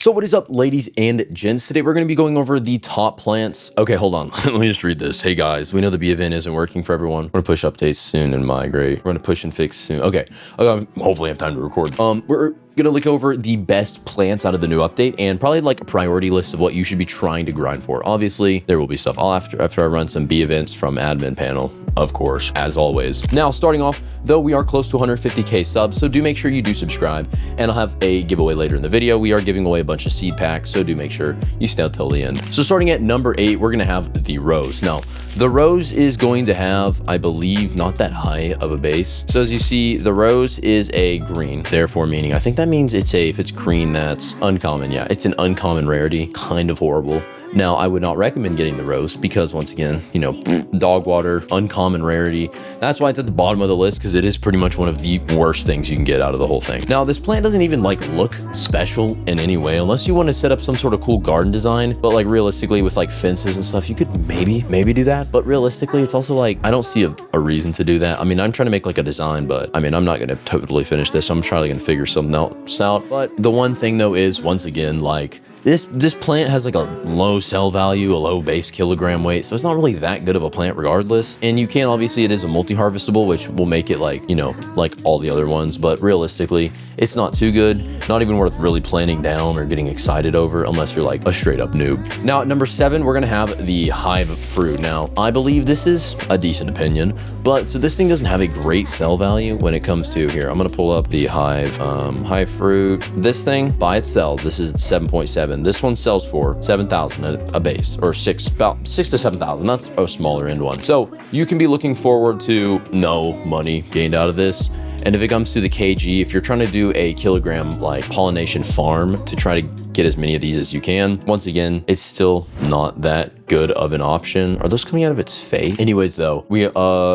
So what is up, ladies and gents? Today we're going to be going over the top plants. Okay, hold on. Let me just read this. Hey guys, we know the bee event isn't working for everyone. We're going to push updates soon and migrate. We're going to push and fix soon. Okay, hopefully I have time to record. We're going to look over the best plants out of the new update and probably like a priority list of what you should be trying to grind for. Obviously, there will be stuff after I run some bee events from admin panel, of course, as always. Now, starting off, though, we are close to 150k subs, so do make sure you do subscribe, and I'll have a giveaway later in the video. We are giving away a bunch of seed packs, so do make sure you stay until the end. So starting at number 8, we're gonna have the rose. Now, the rose is going to have, I believe, not that high of a base. So as you see, the rose is a green, therefore meaning, I think that means it's if it's green, that's uncommon. Yeah, it's an uncommon rarity, kind of horrible. Now, I would not recommend getting the rose because, once again, you know, dog water, uncommon rarity. That's why it's at the bottom of the list, because it is pretty much one of the worst things you can get out of the whole thing. Now, this plant doesn't even like look special in any way, unless you want to set up some sort of cool garden design. But like realistically, with like fences and stuff, you could maybe do that. But realistically, it's also like, I don't see a reason to do that. I mean, I'm trying to make like a design, but I mean, I'm not going to totally finish this. I'm trying to figure something else out. But the one thing though is, once again, like, This plant has like a low cell value, a low base kilogram weight, so it's not really that good of a plant regardless. And you can, obviously, it is a multi-harvestable, which will make it like, you know, like all the other ones, but realistically, it's not too good, not even worth really planting down or getting excited over unless you're like a straight up noob. Now at number 7, we're gonna have the hive fruit. Now, I believe this is a decent opinion, but so this thing doesn't have a great cell value when it comes to, here, I'm gonna pull up the hive fruit. This thing by itself, this is 7.7. This one sells for 7,000 at a base, or about 6 to 7,000. That's a smaller end one. So you can be looking forward to no money gained out of this. And if it comes to the kg, if you're trying to do a kilogram like pollination farm to try to get as many of these as you can, once again, it's still not that good of an option. Are those coming out of its face? Anyways, though, we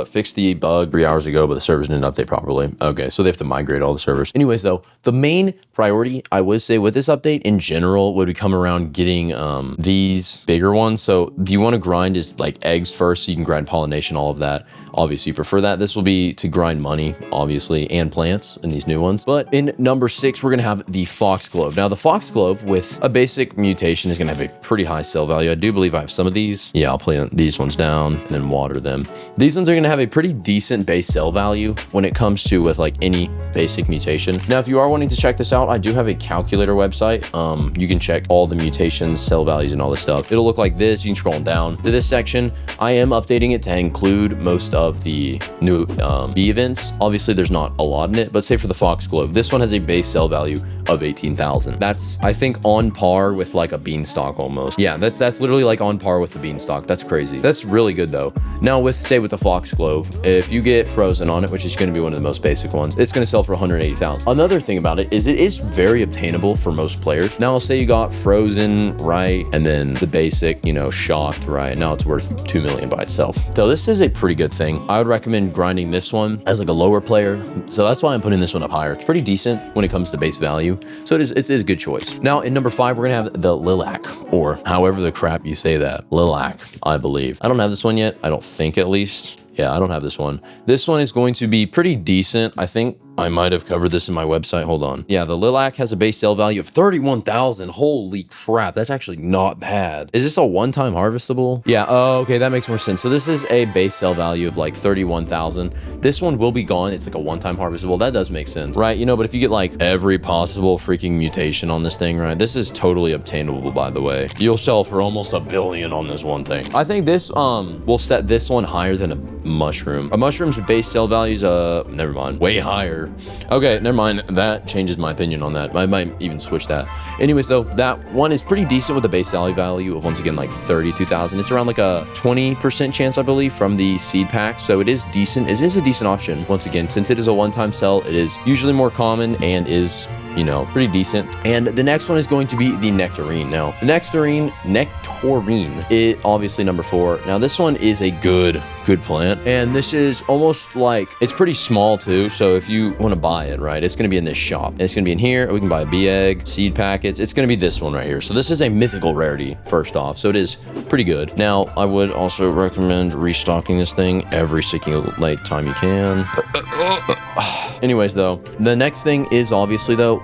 fixed the bug 3 hours ago, but the servers didn't update properly. Okay, so they have to migrate all the servers. Anyways, though, the main priority, I would say, with this update in general would come around getting these bigger ones. So do you want to grind is like eggs first, so you can grind pollination, all of that. Obviously, you prefer that. This will be to grind money, obviously, and plants in these new ones. But in number 6, we're gonna have the foxglove. Now, the foxglove with a basic mutation is gonna have a pretty high cell value. I do believe I have some of these. Yeah, I'll plant these ones down and then water them. These ones are gonna have a pretty decent base cell value when it comes to with like any basic mutation. Now, if you are wanting to check this out, I do have a calculator website. You can check all the mutations, cell values, and all this stuff. It'll look like this. You can scroll down to this section. I am updating it to include most of the new bee events. Obviously, there's not a lot in it, but say for the foxglove, this one has a base cell value of 18,000. That's, I think, on par with like a beanstalk almost. Yeah, that's literally like on par with the beanstalk. That's crazy. That's really good though. Now with the foxglove, if you get frozen on it, which is going to be one of the most basic ones, it's going to sell for 180,000. Another thing about it is it is very obtainable for most players. Now, I'll say you got frozen, right, and then the basic, you know, shocked, right, now it's worth 2 million by itself. So this is a pretty good thing. I would recommend grinding this one as like a lower player. So that's why I'm putting this one up higher. It's pretty decent when it comes to base value. So it's a good choice. Now in number 5, we're gonna have the lilac, or however the crap you say that. Lilac, I believe. I don't have this one yet. I don't think, at least. Yeah, I don't have this one. This one is going to be pretty decent. I think I might have covered this in my website. Hold on. Yeah, the lilac has a base sale value of 31,000. Holy crap, that's actually not bad. Is this a one-time harvestable? Yeah, oh, okay, that makes more sense. So this is a base sale value of like 31,000. This one will be gone. It's like a one-time harvestable. That does make sense, right? You know, but if you get like every possible freaking mutation on this thing, right? This is totally obtainable, by the way. You'll sell for almost $1 billion on this one thing. I think this will set this one higher than a mushroom. A mushroom's base sale values, never mind, way higher. Okay, never mind. That changes my opinion on that. I might even switch that. Anyways, though, that one is pretty decent with a base value of, once again, like 32,000. It's around like a 20% chance, I believe, from the seed pack. So it is decent. It is a decent option. Once again, since it is a one-time sell, it is usually more common and is, you know, pretty decent. And the next one is going to be the nectarine. Now, the nectarine, it obviously number 4. Now, this one is a good plant, and this is almost like, it's pretty small too. So if you want to buy it, right, it's going to be in this shop, and it's going to be in here. We can buy a bee egg, seed packets. It's going to be this one right here. So this is a mythical rarity first off, so it is pretty good. Now, I would also recommend restocking this thing every single time you can. Anyways, though, the next thing is obviously though,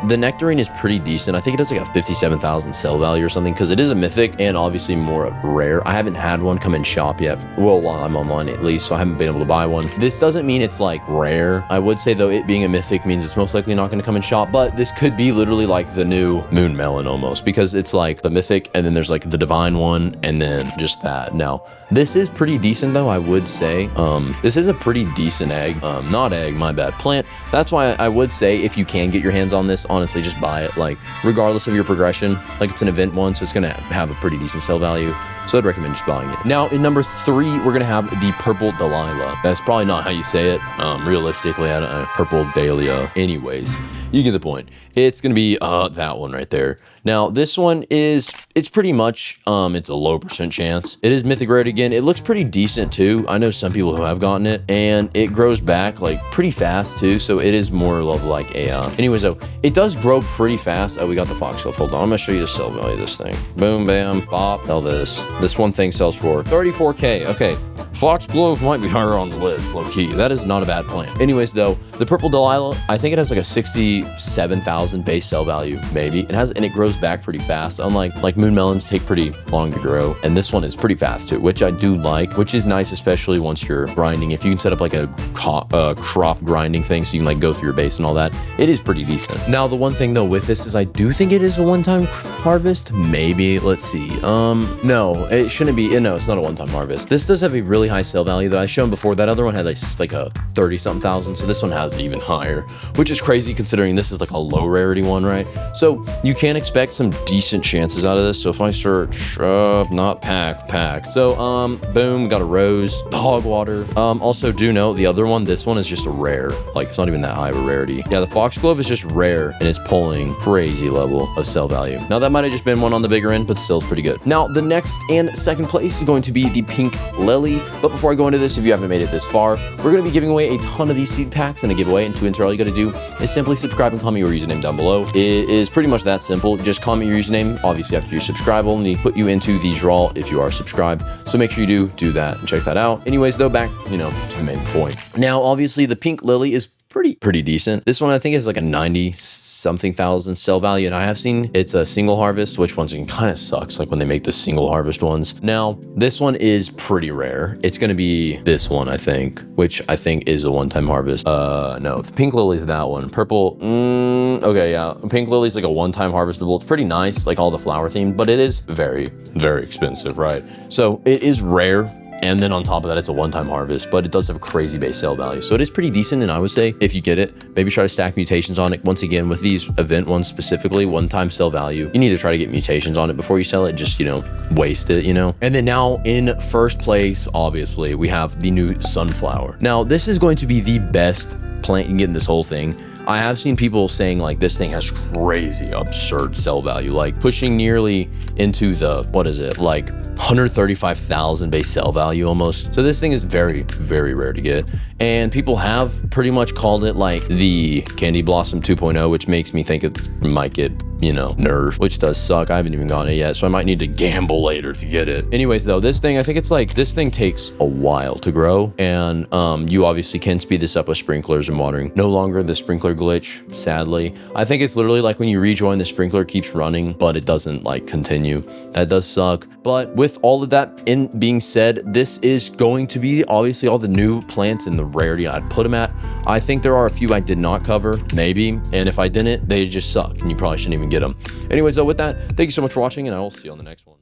the nectarine is pretty decent. I think it has like a 57,000 sell value or something because it is a mythic and obviously more rare. I haven't had one come in shop yet. Well, while I'm online at least, so I haven't been able to buy one. This doesn't mean it's like rare. I would say though, it being a mythic means it's most likely not going to come in shop, but this could be literally like the new moon melon almost, because it's like the mythic and then there's like the divine one and then just that. Now, this is pretty decent though, I would say. This is a pretty decent egg. Not egg, my bad, plant. That's why I would say if you can get your hands on this, honestly, just buy it. Like, regardless of your progression, like it's an event one, so it's gonna have a pretty decent sell value. So I'd recommend just buying it. Now, in number 3, we're gonna have the purple Delilah. That's probably not how you say it. Realistically, I don't know, purple Dahlia. Anyways, you get the point. It's gonna be that one right there. Now, this one is, it's pretty much, it's a low % chance. It is mythic rarity again. It looks pretty decent too. I know some people who have gotten it, and it grows back like pretty fast too. So it is more of like a, anyways, though, it does grow pretty fast. Oh, we got the foxglove. Hold on, I'm gonna show you the sell value of this thing. Boom, bam, pop, sell this. This one thing sells for 34K. Okay, foxglove might be higher on the list, low key. That is not a bad plan. Anyways, though, the purple Delilah, I think it has like a 67,000 base sell value, maybe. It has, and it grows back pretty fast. Unlike like moon melons take pretty long to grow, and this one is pretty fast too, which I do like, which is nice, especially once you're grinding. If you can set up like a crop grinding thing, so you can like go through your base and all that, it is pretty decent. Now, the one thing though with this is I do think it is a one-time harvest. Maybe, let's see. No, it shouldn't be. No, it's not a one-time harvest. This does have a really high sell value though. I showed before that other one had like a 30-something thousand, so this one has it even higher, which is crazy considering this is like a low rarity one, right? So you can expect some decent chances out of this. So if I search, not pack. So, boom, got a rose, hog water. Also do note the other one, this one is just a rare. Like, it's not even that high of a rarity. Yeah, the foxglove is just rare and it's pulling crazy level of sell value. Now, that might have just been one on the bigger end, but still is pretty good. Now, the next and second place is going to be the pink lily. But before I go into this, if you haven't made it this far, we're going to be giving away a ton of these seed packs in a giveaway. And to enter, all you got to do is simply subscribe and comment your username down below. It is pretty much that simple. Just comment your username. Obviously, after you subscribe, we'll only put you into the draw if you are subscribed. So make sure you do that and check that out. Anyways, though, back, to the main point. Now, obviously, the pink lily is pretty decent. This one, I think, is like a 90-something thousand sell value, and I have seen it's a single harvest, which once again kind of sucks, like when they make the single harvest ones. Now, this one is pretty rare. It's going to be this one, I think, which I think is a one-time harvest. No, the pink lily is that one. Purple, okay, yeah. Pink lily is like a one-time harvestable. It's pretty nice, like all the flower themed, but it is very, very expensive, right? So it is rare. And then on top of that, it's a one-time harvest, but it does have a crazy base sale value. So it is pretty decent. And I would say if you get it, maybe try to stack mutations on it. Once again, with these event ones specifically, one-time sell value, you need to try to get mutations on it before you sell it. Just, waste it, And then now in first place, obviously, we have the new sunflower. Now, this is going to be the best plant you can get in this whole thing. I have seen people saying like this thing has crazy absurd sell value, like pushing nearly into the, what is it, like 135,000 base sell value almost. So this thing is very, very rare to get. And people have pretty much called it like the Candy Blossom 2.0, which makes me think it might get, nerfed, which does suck. I haven't even gotten it yet, so I might need to gamble later to get it. Anyways, though, this thing, I think it's like, this thing takes a while to grow. And you obviously can speed this up with sprinklers and watering. No longer the sprinkler glitch, sadly. I think it's literally like when you rejoin, the sprinkler keeps running, but it doesn't like continue. That does suck. But with all of that being said, this is going to be obviously all the new plants and the rarity I'd put them at. I think there are a few I did not cover, maybe. And if I didn't, they just suck and you probably shouldn't even get them. Anyways, though, with that, thank you so much for watching and I will see you on the next one.